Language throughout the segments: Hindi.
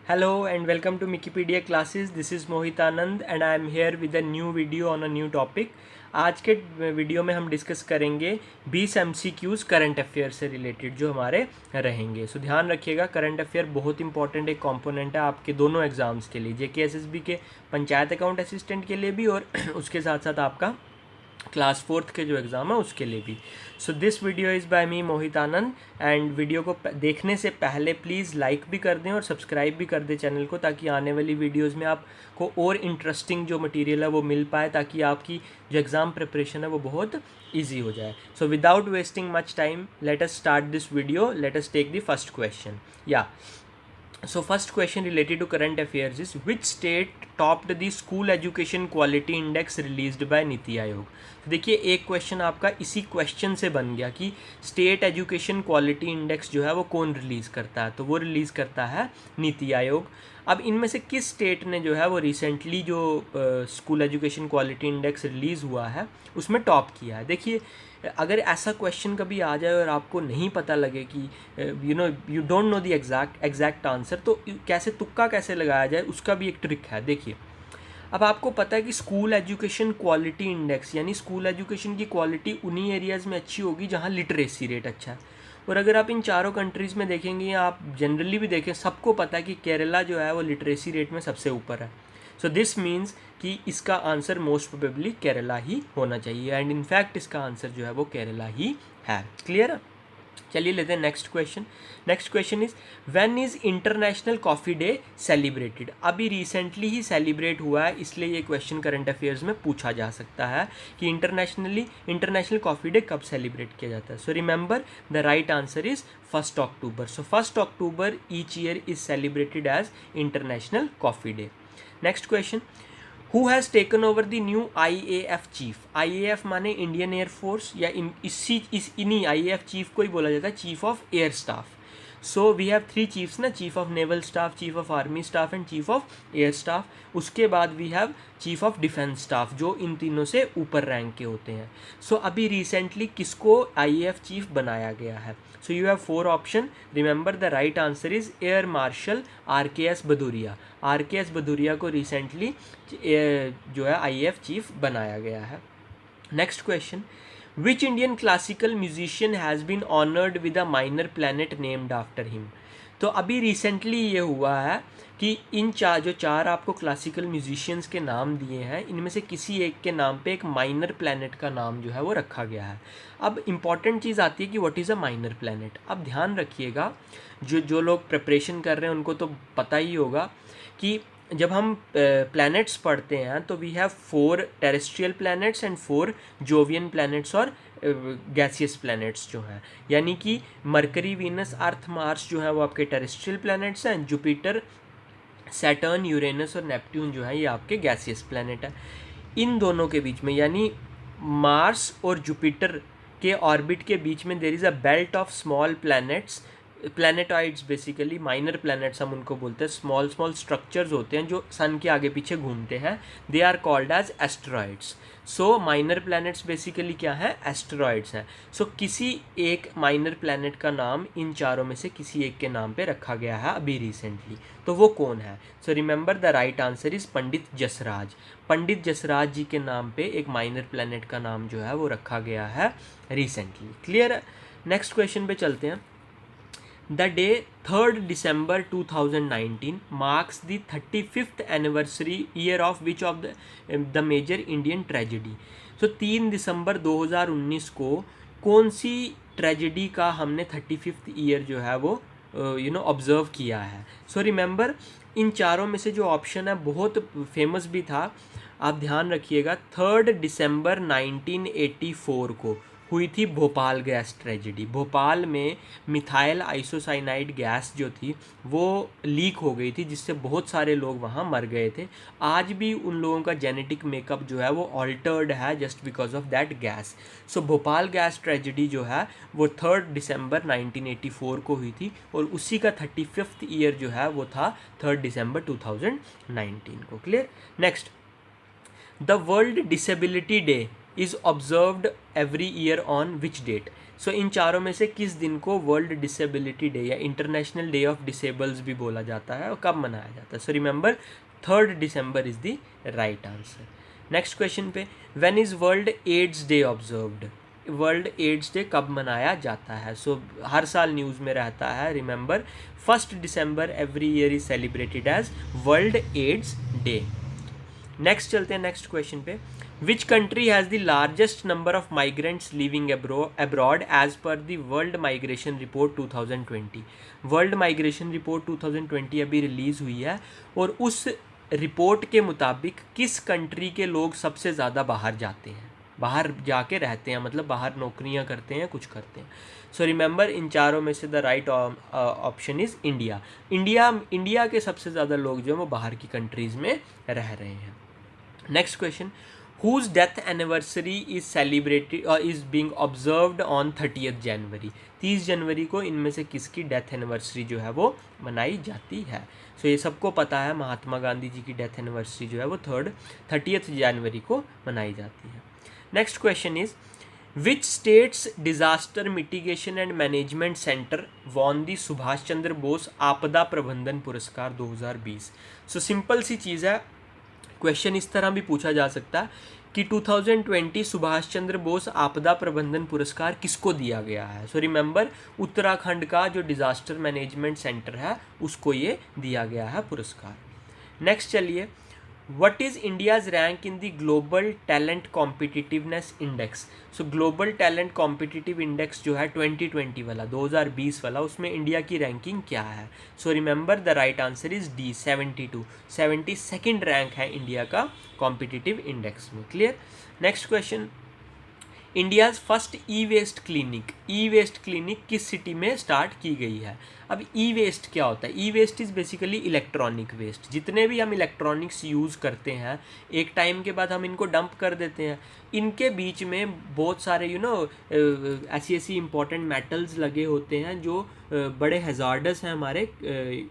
Hello and welcome to Wikipedia classes. This is Mohit Anand and I am here with a new video on a new topic. आज के वीडियो में हम डिस्कस करेंगे 20 MCQs करंट अफेयर से रिलेटेड जो हमारे रहेंगे। सो ध्यान रखिएगा, करंट अफेयर बहुत इंपॉर्टेंट एक कंपोनेंट है आपके दोनों एग्जाम्स के लिए, JKSSB के पंचायत अकाउंट असिस्टेंट के लिए भी और उसके साथ साथ आपका क्लास 4th के जो एग्ज़ाम है उसके लिए भी। So this video is by me Mohit Anand and video को देखने से पहले प्लीज़ लाइक भी कर दें और सब्सक्राइब भी कर दें चैनल को, ताकि आने वाली वीडियोस में आपको और इंटरेस्टिंग जो मटेरियल है वो मिल पाए, ताकि आपकी जो एग्ज़ाम प्रिपरेशन है वो बहुत ईजी हो जाए। So without wasting much time let us start this video. Let us take the first question. So first question related to current affairs is which state topped the school education quality index released by NITI Aayog. तो देखिए एक क्वेश्चन आपका इसी क्वेश्चन से बन गया कि स्टेट एजुकेशन क्वालिटी इंडेक्स जो है वो कौन रिलीज़ करता है, तो वो रिलीज़ करता है नीति आयोग। अब इनमें से किस स्टेट ने जो है वो रिसेंटली जो school education quality index release हुआ है उसमें टॉप किया है। देखिए अगर ऐसा क्वेश्चन कभी आ जाए और आपको नहीं पता लगे कि you don't know the exact answer, तो कैसे तुक्का कैसे लगाया जाए उसका भी एक ट्रिक है। देखिए अब आपको पता है कि स्कूल एजुकेशन क्वालिटी इंडेक्स यानी स्कूल एजुकेशन की क्वालिटी उन्हीं एरियाज़ में अच्छी होगी जहाँ लिटरेसी रेट अच्छा है। और अगर आप इन चारों कंट्रीज़ में देखेंगे या आप जनरली भी देखें, सबको पता है कि केरला जो है वो लिटरेसी रेट में सबसे ऊपर है। सो दिस मीन्स कि इसका आंसर मोस्ट प्रोबेबली केरला ही होना चाहिए एंड इनफैक्ट इसका आंसर जो है वो केरला ही है। क्लियर है? चलिए लेते हैं next question. Next question is when is international coffee day celebrated. अभी रिसेंटली ही सेलिब्रेट हुआ है, इसलिए ये क्वेश्चन करंट अफेयर्स में पूछा जा सकता है कि इंटरनेशनल कॉफ़ी डे कब सेलिब्रेट किया जाता है। So remember the right answer is 1 October. So 1 October each year is celebrated as international coffee day. Next question, who has taken over the new IAF chief. IAF माने इंडियन एयरफोर्स या इन्हीं IAF चीफ को ही बोला जाता है chief of air staff. So we have 3 chiefs ना, chief of naval staff, chief of army staff and chief of air staff. उसके बाद we have chief of defence staff, जो इन तीनों से ऊपर रैंक के होते हैं। सो अभी रिसेंटली किसको IAF चीफ बनाया गया है? So you have 4 option. Remember the right answer is air marshal RKS Bhadauria. RKS Bhadauria को रिसेंटली जो है IAF चीफ बनाया गया है। Next question, which Indian classical musician has been honoured with a minor planet named after him. तो अभी रिसेंटली ये हुआ है कि इन जो चार आपको क्लासिकल म्यूजिशियंस के नाम दिए हैं, इनमें से किसी एक के नाम पे एक माइनर प्लैनेट का नाम जो है वो रखा गया है। अब इम्पॉर्टेंट चीज़ आती है कि what is a minor planet. अब ध्यान रखिएगा, जो लोग प्रिपरेशन कर रहे हैं उनको तो पता ही होगा कि जब हम प्लैनेट्स पढ़ते हैं तो we have 4 terrestrial planets and 4 Jovian planets और गैसियस प्लैनेट्स जो हैं, यानी कि मरकरी, वीनस, अर्थ, मार्स जो है वो आपके टेरेस्ट्रियल प्लैनेट्स हैं। जुपिटर, सैटर्न, यूरेनस और नेपट्यून जो है ये आपके गैसियस प्लैनेट है। इन दोनों के बीच में यानी मार्स और जुपिटर के ऑर्बिट के बीच में there is a belt of small planets, planetoids basically minor planets हम उनको बोलते हैं। स्मॉल स्ट्रक्चर्स होते हैं जो सन के आगे पीछे घूमते हैं, they are called as asteroids. So minor planets basically क्या है? एस्टेरॉइड्स हैं। सो किसी एक माइनर प्लैनेट का नाम इन चारों में से किसी एक के नाम पे रखा गया है अभी रिसेंटली, तो वो कौन है? So remember the right answer is Pandit Jasraj. Pandit Jasraj ji के नाम पे एक माइनर प्लैनेट का नाम जो है वो रखा गया है रिसेंटली। क्लियर है? नेक्स्ट क्वेश्चन पे चलते हैं। The day 3rd December 2019 marks the 35th anniversary year of which of the major Indian tragedy। So 3 दिसंबर 2019 को कौन सी ट्रेजेडी का हमने 35th ईयर जो है वो ऑब्जर्व किया है? सो रिमेंबर इन चारों में से जो ऑप्शन है बहुत फेमस भी था, आप ध्यान रखिएगा। 3 दिसंबर 1984 को हुई थी भोपाल गैस ट्रेजेडी। भोपाल में मिथाइल आइसोसाइनाइड गैस जो थी वो लीक हो गई थी, जिससे बहुत सारे लोग वहाँ मर गए थे। आज भी उन लोगों का जेनेटिक मेकअप जो है वो ऑल्टर्ड है just because of that gas. So Bhopal gas tragedy जो है वो 3 दिसंबर 1984 को हुई थी और उसी का 35th ईयर जो है वो था 3 दिसंबर 2019 को। Clear? Next, the world disability day is observed every year on which date. So इन चारों में से किस दिन को वर्ल्ड डिसेबिलिटी डे या इंटरनेशनल डे ऑफ डिसेबल्स भी बोला जाता है और कब मनाया जाता है? So remember 3 December is the right answer. Next question पे, when is world AIDS day observed? World AIDS day कब मनाया जाता है? सो हर साल न्यूज़ में रहता है, remember 1 December every year is celebrated as world AIDS day. Next चलते हैं नेक्स्ट क्वेश्चन पे, which country has the largest number of migrants living abroad as per the world migration report 2020? World migration report 2020 अभी रिलीज़ हुई है और उस रिपोर्ट के मुताबिक किस कंट्री के लोग सबसे ज़्यादा बाहर जाते हैं, बाहर जाके रहते हैं, मतलब बाहर नौकरियां करते हैं, कुछ करते हैं? सो रिमेंबर इन चारों में से the right option is India. India के सबसे ज़्यादा लोग जो हैं वो बाहर की कंट्रीज़ में रह रहे हैं। Next question, whose death anniversary is celebrated is being observed on 30 January? 30 जनवरी को इनमें से किसकी डेथ एनिवर्सरी जो है वो मनाई जाती है? सो ये सबको पता है, महात्मा गांधी जी की डेथ एनिवर्सरी जो है वो 30 जनवरी को मनाई जाती है। Next question is, which states disaster mitigation and management centre won the Subhash Chandra Bose आपदा प्रबंधन पुरस्कार 2020? सो सिंपल सी चीज़ है, क्वेश्चन इस तरह भी पूछा जा सकता है कि 2020 सुभाष चंद्र बोस आपदा प्रबंधन पुरस्कार किसको दिया गया है? सो रिमेंबर उत्तराखंड का जो डिज़ास्टर मैनेजमेंट सेंटर है उसको ये दिया गया है पुरस्कार। नेक्स्ट चलिए, what is India's rank in the global talent competitiveness index? So global talent competitive index जो है 2020 वाला, 2020 वाला, उसमें इंडिया की रैंकिंग क्या है? So remember the right answer is D, 72, 72nd rank है इंडिया का कॉम्पिटिटिव इंडेक्स में। Clear? Next question, India's first e waste clinic किस सिटी में स्टार्ट की गई है? अब ई वेस्ट क्या होता है? E waste is basically electronic waste. जितने भी हम इलेक्ट्रॉनिक्स यूज़ करते हैं एक टाइम के बाद हम इनको डंप कर देते हैं। इनके बीच में बहुत सारे ऐसी इंपॉर्टेंट मेटल्स लगे होते हैं जो बड़े हैज़ार्डस हैं हमारे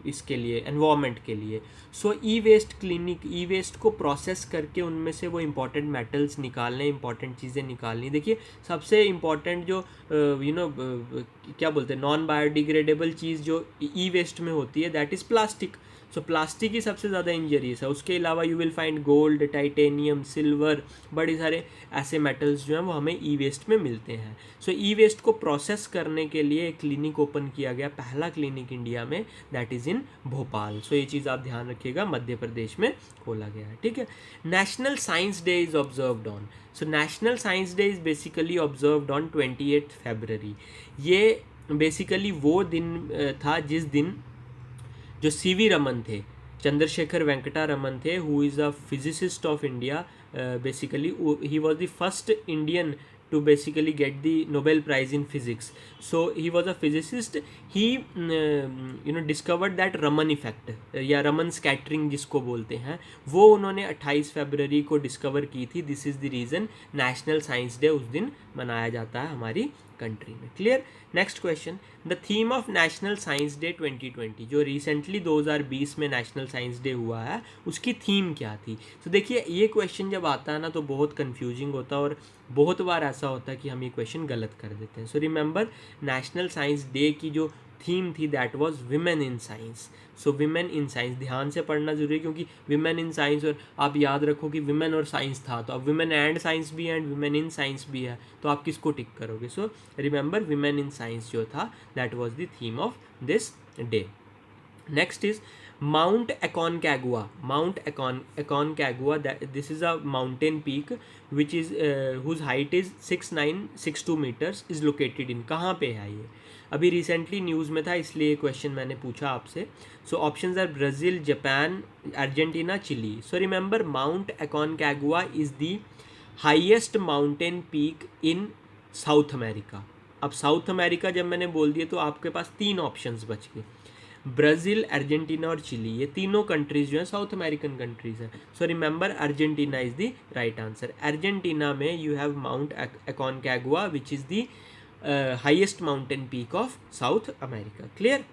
इसके लिए, एनवायरनमेंट के लिए। सो ई वेस्ट क्लिनिक ई वेस्ट को प्रोसेस करके उनमें से वो इम्पॉर्टेंट मेटल्स निकालने, इम्पॉर्टेंट चीज़ें निकालनी। देखिए सबसे इम्पॉर्टेंट जो क्या बोलते हैं, नॉन बायोडिग्रेडेबल चीज़ जो ई वेस्ट में होती है, that is plastic. So plastic ही सबसे ज़्यादा इंजरियस है। उसके अलावा you will find gold, titanium, silver, बड़े सारे ऐसे मेटल्स जो हैं वो हमें ई वेस्ट में मिलते हैं। सो ई वेस्ट को प्रोसेस करने के लिए एक क्लिनिक ओपन किया गया, पहला क्लिनिक इंडिया में, दैट इज़ इन भोपाल। सो ये चीज़ आप ध्यान रखिएगा, मध्य प्रदेश में खोला गया है। ठीक है। National science day is observed on, so national science day is basically observed on 28 फरवरी। ये बेसिकली वो दिन था जिस दिन जो सीवी रमन थे, चंद्रशेखर वेंकटा रमन थे, who is a physicist of India, basically he was the first Indian to basically get the Nobel Prize in physics. So he was a physicist. He discovered that Raman effect या Raman scattering जिसको बोलते हैं, वो उन्होंने 28 फरवरी को डिस्कवर की थी। This is the reason national science day उस दिन मनाया जाता है हमारी कंट्री में। Clear? Next question, the theme of national science day 2020, जो रिसेंटली 2020 में नेशनल साइंस डे हुआ है, उसकी थीम क्या थी? तो देखिए ये क्वेश्चन जब आता है ना तो बहुत कंफ्यूजिंग होता है और बहुत बार ऐसा होता है कि हम ये क्वेश्चन गलत कर देते हैं। So remember national science day की जो थीम थी that was women in science. So women in science ध्यान से पढ़ना जरूरी है, क्योंकि विमेन इन साइंस, और आप याद रखो कि विमेन और साइंस था, तो अब विमेन एंड साइंस भी है एंड विमेन इन साइंस भी है, तो आप किसको टिक करोगे? So remember women in science जो था that was the theme of this day. Next is Mount Aconcagua. Mount Aconcagua, this is a mountain peak which is whose height is 6962 meters, is located in, कहाँ पे है ये? अभी रिसेंटली न्यूज़ में था इसलिए क्वेश्चन मैंने पूछा आपसे। So options are Brazil, Japan, Argentina, Chile. So remember mount Aconcagua is the highest mountain peak in South America. अब साउथ अमेरिका जब मैंने बोल दिया तो आपके पास 3 ऑप्शंस बच गए, ब्राज़ील, अर्जेंटीना और चिली। ये तीनों कंट्रीज़ जो हैं साउथ अमेरिकन कंट्रीज़ हैं। So remember Argentina is the right answer. Argentina में you have mount Aconcagua which is the highest mountain peak of South America. Clear?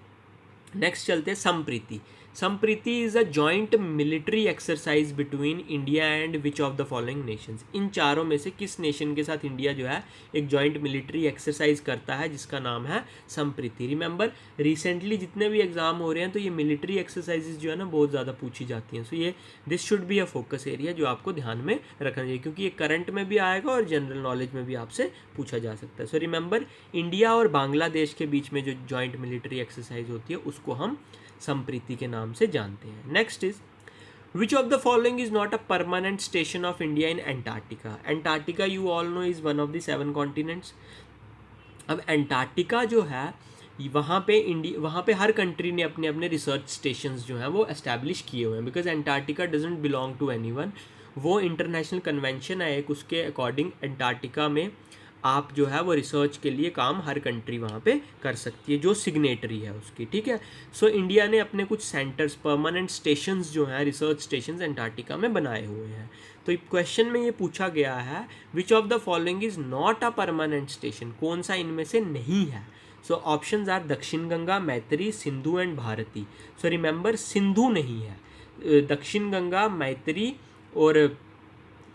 Next चलते हैं Sampriti. Sampriti is a joint military exercise between India and which of the following nations. इन चारों में से किस नेशन के साथ इंडिया जो है एक जॉइंट मिलिट्री एक्सरसाइज करता है जिसका नाम है संप्रीति। रिमेंबर रिसेंटली जितने भी एग्जाम हो रहे हैं तो ये मिलिट्री एक्सरसाइजेज जो है ना बहुत ज़्यादा पूछी जाती हैं। सो ये this should be a focus area जो आपको ध्यान में रखना चाहिए, क्योंकि ये करंट में भी आएगा और जनरल नॉलेज में भी आपसे पूछा जा सकता है। सो रिमेंबर इंडिया और बांग्लादेश के बीच में जो जॉइंट मिलिट्री एक्सरसाइज होती है उसको हम संप्रीति के नाम से जानते हैं। Next is which of the following is not a permanent station of India in Antarctica. Antarctica you all know is one of the 7 continents. अब एंटार्क्टिका जो है वहाँ पे हर कंट्री ने अपने अपने रिसर्च स्टेशंस जो हैं वो एस्टैब्लिश किए हुए हैं, because Antarctica doesn't belong to anyone. वो इंटरनेशनल कन्वेंशन है एक, उसके अकॉर्डिंग एंटार्क्टिका में आप जो है वो रिसर्च के लिए काम हर कंट्री वहाँ पे कर सकती है जो सिग्नेटरी है उसकी, ठीक है। सो इंडिया ने अपने कुछ सेंटर्स परमानेंट स्टेशंस जो हैं रिसर्च स्टेशंस एंटार्क्टिका में बनाए हुए हैं। तो क्वेश्चन में ये पूछा गया है विच of the following is not a permanent station, कौन सा इनमें से नहीं है। सो options are Dakshin Ganga, Maitri, Sindhu and Bharati. So remember Sindhu नहीं है, दक्षिण गंगा, मैत्री और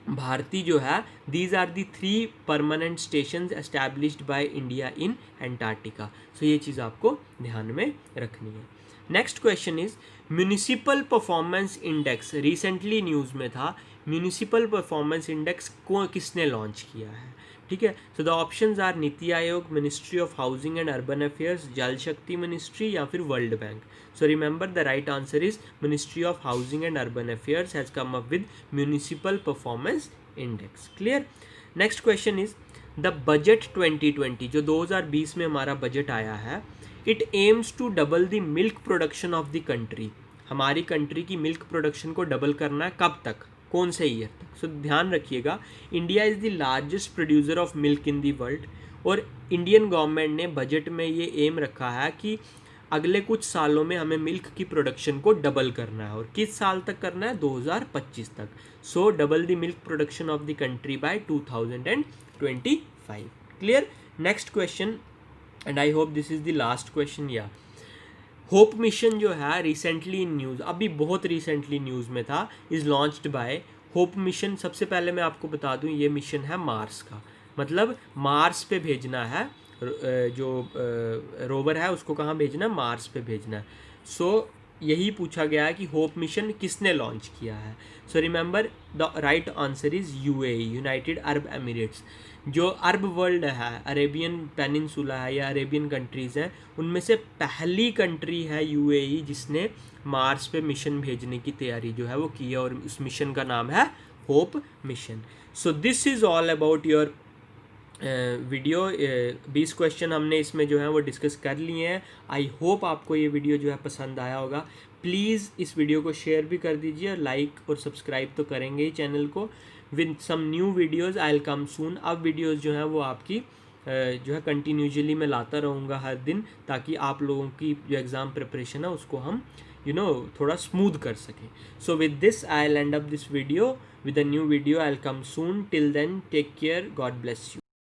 भारती जो है these are the 3 permanent stations established by India in Antarctica. So ये चीज़ आपको ध्यान में रखनी है। Next question is municipal performance index recently news में था। म्यूनिसिपल परफॉर्मेंस इंडेक्स को किसने लॉन्च किया है, ठीक है। So the options are NITI Aayog, ministry of housing and urban affairs, जल शक्ति मिनिस्ट्री या फिर world bank. So remember the right answer is Ministry of Housing and Urban Affairs has come up with Municipal Performance Index. Clear? Next question is the budget 2020 जो 2020 में हमारा बजट आया है, it aims to double the milk production of the country। हमारी कंट्री की मिल्क प्रोडक्शन को डबल करना है, कब तक, कौन से ईयर तक। सो ध्यान रखिएगा India is the largest producer of milk in the world, और इंडियन गवर्नमेंट ने बजट में ये एम रखा है कि अगले कुछ सालों में हमें मिल्क की प्रोडक्शन को डबल करना है, और किस साल तक करना है, 2025 तक। सो double the milk production of the country bye 2025। Clear? Next question and I hope this is the last question. या होप मिशन जो है रिसेंटली इन न्यूज़, अभी बहुत रिसेंटली न्यूज़ में था, is launched by hope mission. सबसे पहले मैं आपको बता दूं ये मिशन है मार्स का, मतलब मार्स पे भेजना है जो रोवर है उसको कहाँ भेजना है, मार्स पे भेजना है। सो यही पूछा गया है कि होप मिशन किसने लॉन्च किया है। So remember the right answer is UAE, United Arab Emirates. जो अरब वर्ल्ड है, अरेबियन पेनिनसुला है या अरेबियन कंट्रीज़ हैं, उनमें से पहली कंट्री है यूएई जिसने मार्स पे मिशन भेजने की तैयारी जो है वो की है, और उस मिशन का नाम है hope mission. So this is all about your video. 20 question हमने इसमें जो है वो डिस्कस कर लिए हैं। आई होप आपको ये वीडियो जो है पसंद आया होगा। प्लीज़ इस वीडियो को शेयर भी कर दीजिए, और लाइक और सब्सक्राइब तो करेंगे ही चैनल को। With some new videos I will come soon. अब वीडियोज़ जो है वो आपकी जो है कंटिन्यूसली मैं लाता रहूँगा हर दिन, ताकि आप लोगों की जो एग्ज़ाम प्रिपरेशन है उसको हम थोड़ा स्मूथ कर सकें। So with this I will and up this video with a new video. I'll come soon. Till then, take care. God bless you.